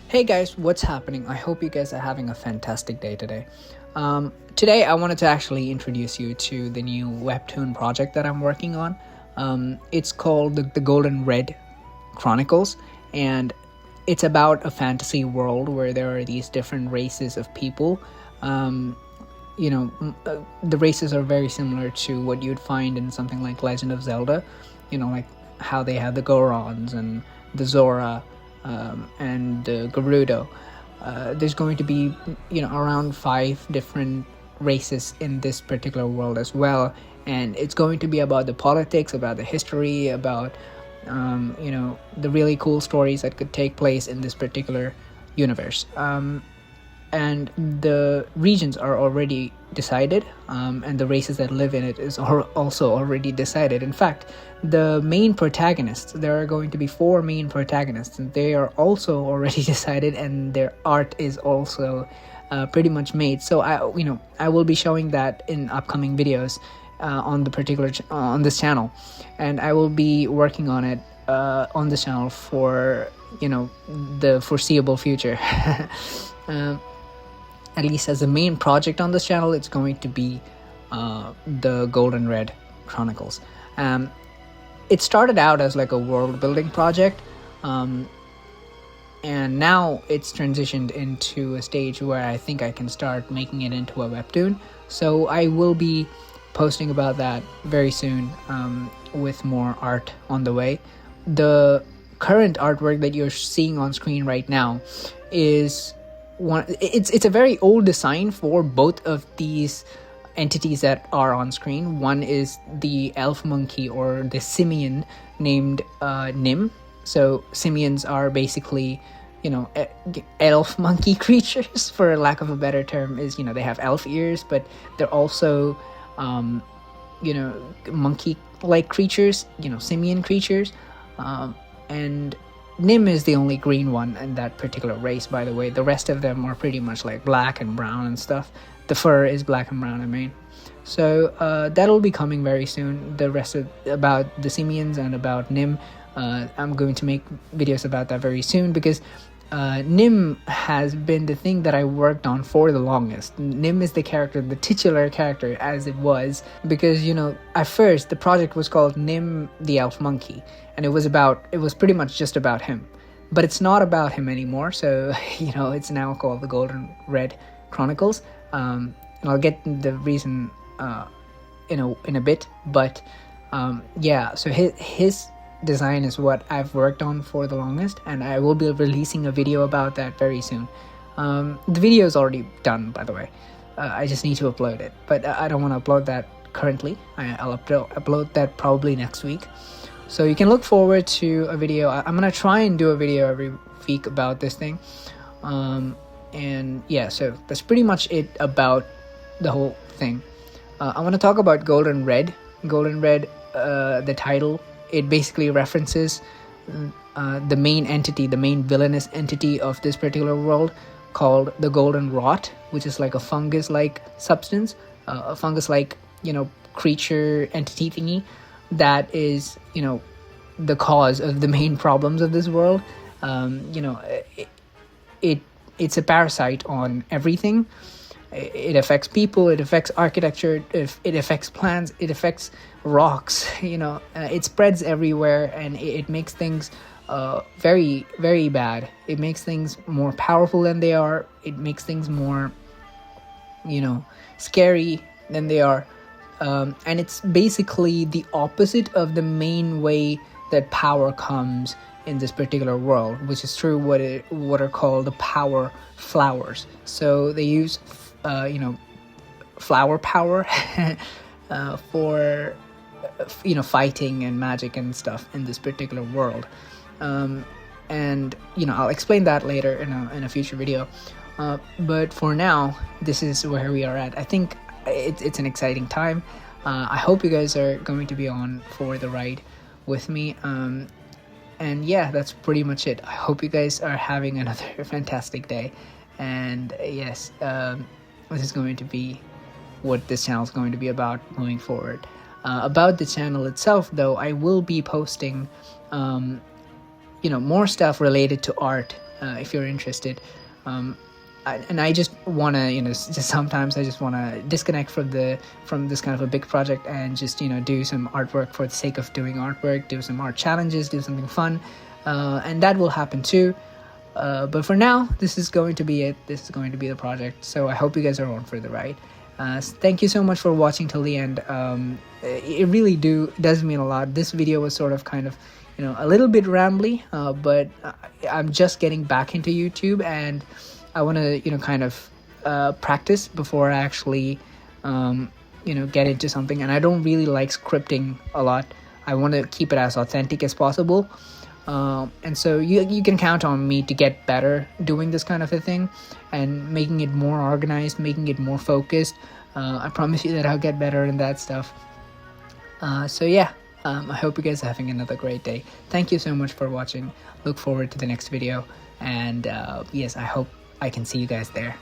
Hey guys, what's happening? I hope you guys are having a fantastic day today. Today, I wanted to actually introduce you to the new Webtoon project that I'm working on. It's called the Golden Red Chronicles, and it's about a fantasy world where there are these different races of people. The races are very similar to what you'd find in something like Legend of Zelda. Like how they have the Gorons and the Zora and Gerudo. There's going to be, around 5 different races in this particular world as well, and it's going to be about the politics, about the history, about the really cool stories that could take place in this particular universe. And the regions are already decided, and the races that live in it is also already decided. In fact, the main protagonists, there are going to be 4 main protagonists, and they are also already decided, and their art is also pretty much made. So I will be showing that in upcoming videos on this channel, and I will be working on it on this channel for the foreseeable future. At least as the main project on this channel, it's going to be the Golden Red Chronicles. It started out as like a world building project, and now it's transitioned into a stage where I think I can start making it into a webtoon. So I will be posting about that very soon, with more art on the way. The current artwork that you're seeing on screen right now is it's a very old design for both of these entities that are on screen. One is the elf monkey, or the simian, named Nim. So simians are basically elf monkey creatures, for lack of a better term. Is they have elf ears, but they're also monkey like creatures, simian creatures. And Nim is the only green one in that particular race, by the way. The rest of them are pretty much like black and brown and stuff. The fur is black and brown, I mean. So that'll be coming very soon. The rest about the simians and about Nim, I'm going to make videos about that very soon, because Nim has been the thing that I worked on for the longest. Nim is the character, the titular character, as it was, because at first the project was called Nim the Elf Monkey, and it was pretty much just about him. But it's not about him anymore, so it's now called the Golden Red Chronicles. And I'll get the reason in a bit, but so his design is what I've worked on for the longest, and I will be releasing a video about that very soon. The video is already done, by the way. I just need to upload it, but I don't want to upload that currently. I'll upload that probably next week, so you can look forward to a video. I'm gonna try and do a video every week about this thing. And yeah, so that's pretty much it about the whole thing. I want to talk about Golden Red. The title, it basically references the main entity, the main villainous entity of this particular world, called the Golden ROTT, which is like a fungus-like substance, a fungus-like creature entity thingy that is the cause of the main problems of this world. It's a parasite on everything. It affects people, it affects architecture, it affects plants, it affects rocks. It spreads everywhere, and it makes things very, very bad. It makes things more powerful than they are. It makes things more scary than they are. And it's basically the opposite of the main way that power comes in this particular world, which is through what are called the power flowers. So they use flower power for fighting and magic and stuff in this particular world. And I'll explain that later in a future video. But for now, this is where we are at. I think it's an exciting time. I hope you guys are going to be on for the ride with me. And yeah, that's pretty much it. I hope you guys are having another fantastic day. And yes, this is going to be what this channel is going to be about moving forward. About the channel itself, though, I will be posting more stuff related to art, if you're interested. And I just want to, just sometimes I just want to disconnect from this kind of a big project and just, do some artwork for the sake of doing artwork, do some art challenges, do something fun. And that will happen too. But for now, this is going to be it. This is going to be the project. So I hope you guys are on for the ride. Thank you so much for watching till the end. It really does mean a lot. This video was sort of kind of, a little bit rambly, but I'm just getting back into YouTube, and I want to, kind of practice before I actually, get into something. And I don't really like scripting a lot. I want to keep it as authentic as possible. And so you can count on me to get better doing this kind of a thing and making it more organized, making it more focused. I promise you that I'll get better in that stuff. So yeah, I hope you guys are having another great day. Thank you so much for watching. Look forward to the next video. And yes, I hope I can see you guys there.